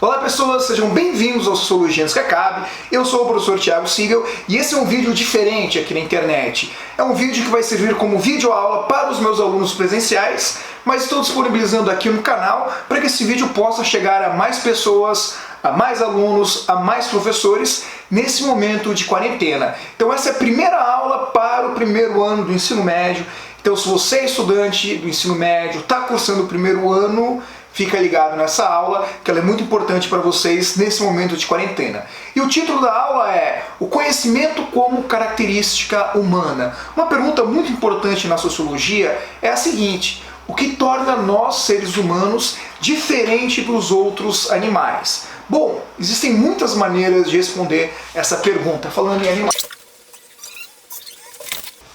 Olá pessoas, sejam bem-vindos ao Sociologia Antes que Acabe. Eu sou o professor Thiago Siegel e esse é um vídeo diferente aqui na internet. É um vídeo que vai servir como videoaula para os meus alunos presenciais, mas estou disponibilizando aqui no canal para que esse vídeo possa chegar a mais pessoas, a mais alunos, a mais professores nesse momento de quarentena. Então essa é a primeira aula para o primeiro ano do ensino médio. Então se você é estudante do ensino médio, está cursando o primeiro ano, fica ligado nessa aula, que ela é muito importante para vocês nesse momento de quarentena. E o título da aula é O Conhecimento como Característica Humana. Uma pergunta muito importante na sociologia é a seguinte: o que torna nós, seres humanos, diferente dos outros animais? Bom, existem muitas maneiras de responder essa pergunta, falando em animais.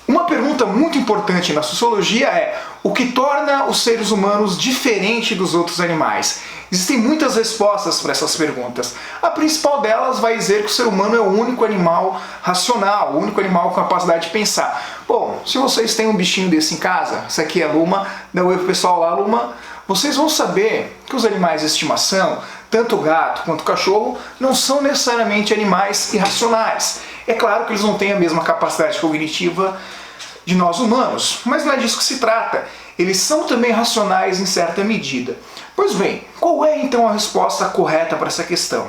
Uma pergunta muito importante na sociologia é: o que torna os seres humanos diferentes dos outros animais? Existem muitas respostas para essas perguntas. A principal delas vai dizer que o ser humano é o único animal racional, o único animal com capacidade de pensar. Bom, se vocês têm um bichinho desse em casa, essa aqui é a Luma, dá um oi pro pessoal lá, Luma, vocês vão saber que os animais de estimação, tanto o gato quanto o cachorro, não são necessariamente animais irracionais. É claro que eles não têm a mesma capacidade cognitiva de nós humanos, mas não é disso que se trata. Eles são também racionais em certa medida. Pois bem, qual é então a resposta correta para essa questão?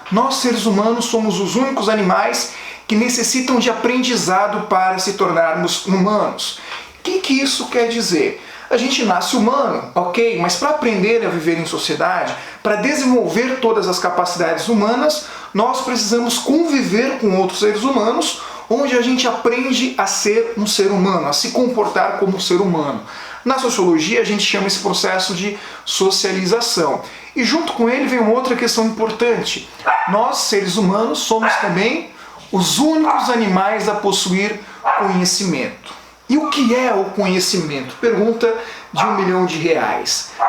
Nós, seres humanos, somos os únicos animais que necessitam de aprendizado para se tornarmos humanos. O que isso quer dizer? A gente nasce humano, ok, mas para aprender a viver em sociedade, para desenvolver todas as capacidades humanas, nós precisamos conviver com outros seres humanos, onde a gente aprende a ser um ser humano, a se comportar como um ser humano. Na sociologia a gente chama esse processo de socialização. E junto com ele vem uma outra questão importante. Nós, seres humanos, somos também os únicos animais a possuir conhecimento. E o que é o conhecimento? Pergunta de R$1 milhão.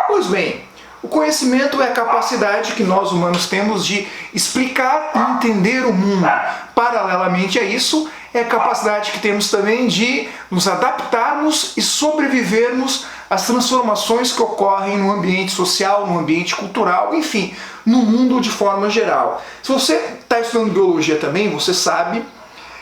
Pois bem, o conhecimento é a capacidade que nós humanos temos de explicar e entender o mundo. Paralelamente a isso, é a capacidade que temos também de nos adaptarmos e sobrevivermos às transformações que ocorrem no ambiente social, no ambiente cultural, enfim, no mundo de forma geral. Se você está estudando biologia também, você sabe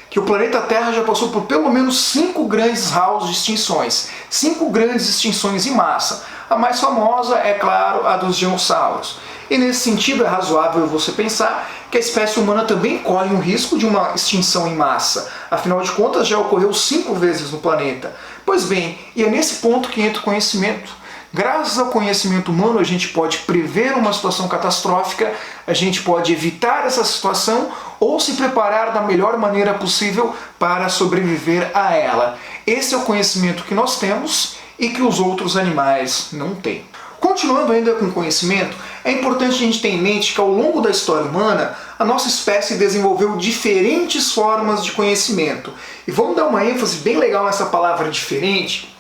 que o planeta Terra já passou por pelo menos 5 grandes raios de extinções. 5 grandes extinções em massa. A mais famosa é, claro, a dos dinossauros. E nesse sentido é razoável você pensar que a espécie humana também corre um risco de uma extinção em massa. Afinal de contas, já ocorreu 5 vezes no planeta. Pois bem, e é nesse ponto que entra o conhecimento. Graças ao conhecimento humano, a gente pode prever uma situação catastrófica, a gente pode evitar essa situação ou se preparar da melhor maneira possível para sobreviver a ela. Esse é o conhecimento que nós temos e que os outros animais não têm. Continuando ainda com o conhecimento, é importante a gente ter em mente que ao longo da história humana, a nossa espécie desenvolveu diferentes formas de conhecimento. E vamos dar uma ênfase bem legal nessa palavra diferente,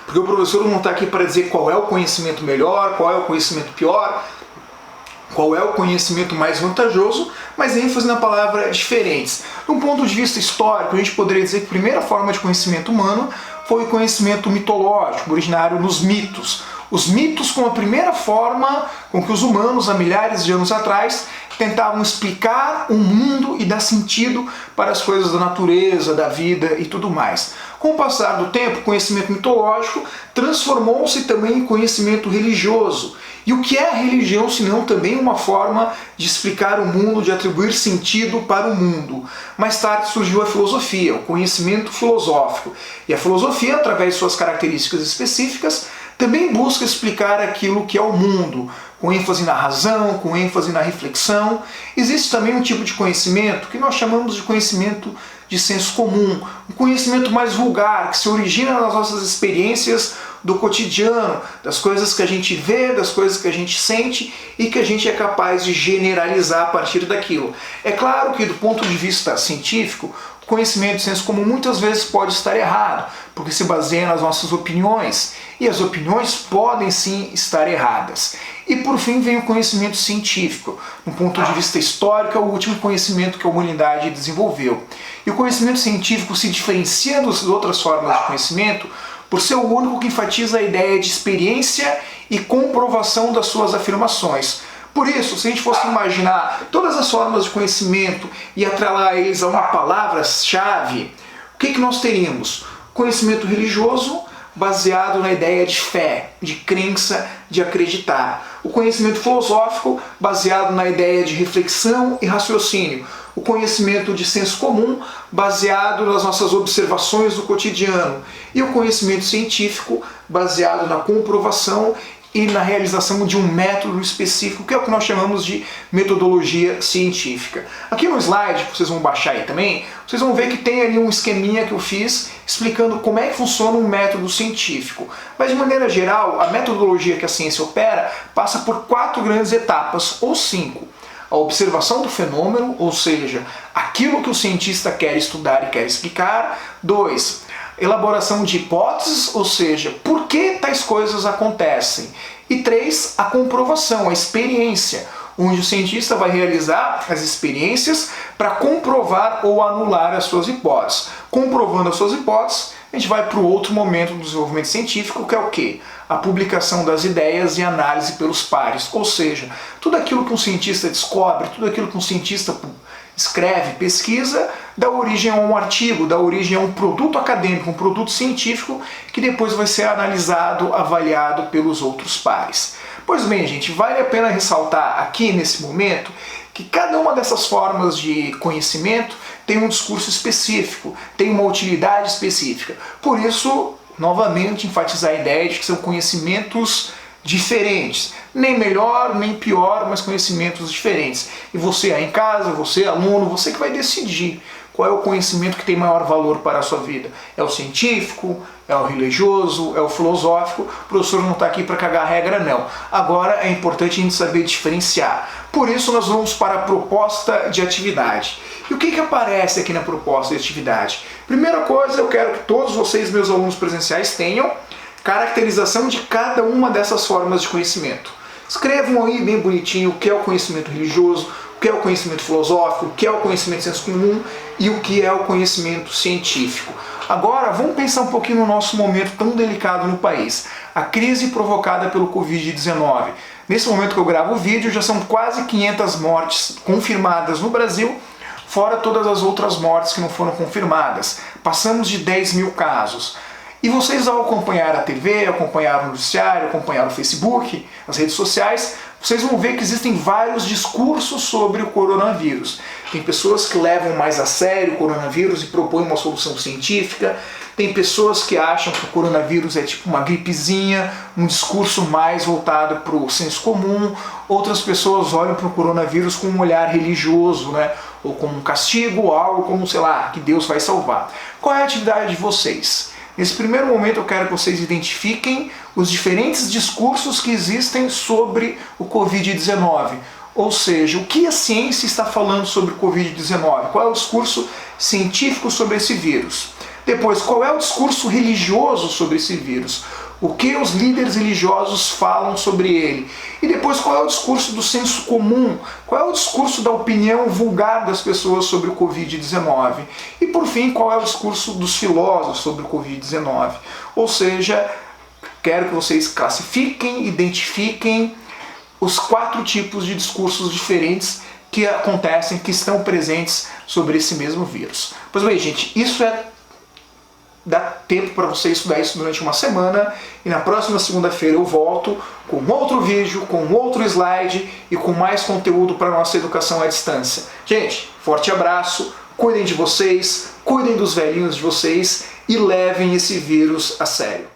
porque o professor não está aqui para dizer qual é o conhecimento melhor, qual é o conhecimento pior, qual é o conhecimento mais vantajoso, mas ênfase na palavra diferentes. De um ponto de vista histórico, a gente poderia dizer que a primeira forma de conhecimento humano foi o conhecimento mitológico, originário nos mitos. Os mitos como a primeira forma com que os humanos, há milhares de anos atrás, tentavam explicar o mundo e dar sentido para as coisas da natureza, da vida e tudo mais. Com o passar do tempo, o conhecimento mitológico transformou-se também em conhecimento religioso. E o que é a religião, senão também uma forma de explicar o mundo, de atribuir sentido para o mundo? Mais tarde surgiu a filosofia, o conhecimento filosófico. E a filosofia, através de suas características específicas, também busca explicar aquilo que é o mundo, com ênfase na razão, com ênfase na reflexão. Existe também um tipo de conhecimento que nós chamamos de conhecimento de senso comum, um conhecimento mais vulgar, que se origina nas nossas experiências do cotidiano, das coisas que a gente vê, das coisas que a gente sente e que a gente é capaz de generalizar a partir daquilo. É claro que do ponto de vista científico, o conhecimento de senso comum muitas vezes pode estar errado, porque se baseia nas nossas opiniões, e as opiniões podem sim estar erradas. E por fim vem o conhecimento científico. Do ponto de vista histórico, é o último conhecimento que a humanidade desenvolveu. E o conhecimento científico se diferencia das outras formas de conhecimento por ser o único que enfatiza a ideia de experiência e comprovação das suas afirmações. Por isso, se a gente fosse imaginar todas as formas de conhecimento e atrelar eles a uma palavra-chave, o que nós teríamos? Conhecimento religioso, baseado na ideia de fé, de crença, de acreditar. O conhecimento filosófico, baseado na ideia de reflexão e raciocínio. O conhecimento de senso comum, baseado nas nossas observações do cotidiano. E o conhecimento científico, baseado na comprovação e na realização de um método específico, que é o que nós chamamos de metodologia científica. Aqui no slide, que vocês vão baixar aí também, vocês vão ver que tem ali um esqueminha que eu fiz explicando como é que funciona um método científico. Mas de maneira geral, a metodologia que a ciência opera passa por 4 grandes etapas, ou 5. A observação do fenômeno, ou seja, aquilo que o cientista quer estudar e quer explicar. 2. Elaboração de hipóteses, ou seja, por que tais coisas acontecem. E 3, a comprovação, a experiência, onde o cientista vai realizar as experiências para comprovar ou anular as suas hipóteses. Comprovando as suas hipóteses, a gente vai para o outro momento do desenvolvimento científico, que é o quê? A publicação das ideias e análise pelos pares. Ou seja, tudo aquilo que um cientista descobre, tudo aquilo que um cientista escreve, pesquisa, dá origem a um artigo, dá origem a um produto acadêmico, um produto científico que depois vai ser analisado, avaliado pelos outros pares. Pois bem, gente, vale a pena ressaltar aqui nesse momento que cada uma dessas formas de conhecimento tem um discurso específico, tem uma utilidade específica. Por isso, novamente, enfatizar a ideia de que são conhecimentos diferentes. Nem melhor, nem pior, mas conhecimentos diferentes. E você aí em casa, você aluno, você que vai decidir qual é o conhecimento que tem maior valor para a sua vida. É o científico? É o religioso? É o filosófico? O professor não está aqui para cagar a regra, não. Agora é importante a gente saber diferenciar. Por isso nós vamos para a proposta de atividade. E o que aparece aqui na proposta de atividade? Primeira coisa, eu quero que todos vocês, meus alunos presenciais, tenham caracterização de cada uma dessas formas de conhecimento. Escrevam aí bem bonitinho o que é o conhecimento religioso, o que é o conhecimento filosófico, o que é o conhecimento de senso comum e o que é o conhecimento científico. Agora, vamos pensar um pouquinho no nosso momento tão delicado no país. A crise provocada pelo Covid-19. Nesse momento que eu gravo o vídeo, já são quase 500 mortes confirmadas no Brasil, fora todas as outras mortes que não foram confirmadas. Passamos de 10 mil casos. E vocês, ao acompanhar a TV, acompanhar o noticiário, acompanhar o Facebook, as redes sociais, vocês vão ver que existem vários discursos sobre o coronavírus. Tem pessoas que levam mais a sério o coronavírus e propõem uma solução científica. Tem pessoas que acham que o coronavírus é tipo uma gripezinha, um discurso mais voltado para o senso comum. Outras pessoas olham para o coronavírus com um olhar religioso, né? Ou como um castigo, ou algo como, sei lá, que Deus vai salvar. Qual é a atividade de vocês? Nesse primeiro momento eu quero que vocês identifiquem os diferentes discursos que existem sobre o Covid-19. Ou seja, o que a ciência está falando sobre o Covid-19? Qual é o discurso científico sobre esse vírus? Depois, qual é o discurso religioso sobre esse vírus? O que os líderes religiosos falam sobre ele? E depois, qual é o discurso do senso comum? Qual é o discurso da opinião vulgar das pessoas sobre o Covid-19? E por fim, qual é o discurso dos filósofos sobre o Covid-19? Ou seja, quero que vocês classifiquem, identifiquem os 4 tipos de discursos diferentes que acontecem, que estão presentes sobre esse mesmo vírus. Pois bem, gente, dá tempo para você estudar isso durante uma semana e na próxima segunda-feira eu volto com outro vídeo, com outro slide e com mais conteúdo para a nossa educação à distância. Gente, forte abraço, cuidem de vocês, cuidem dos velhinhos de vocês e levem esse vírus a sério.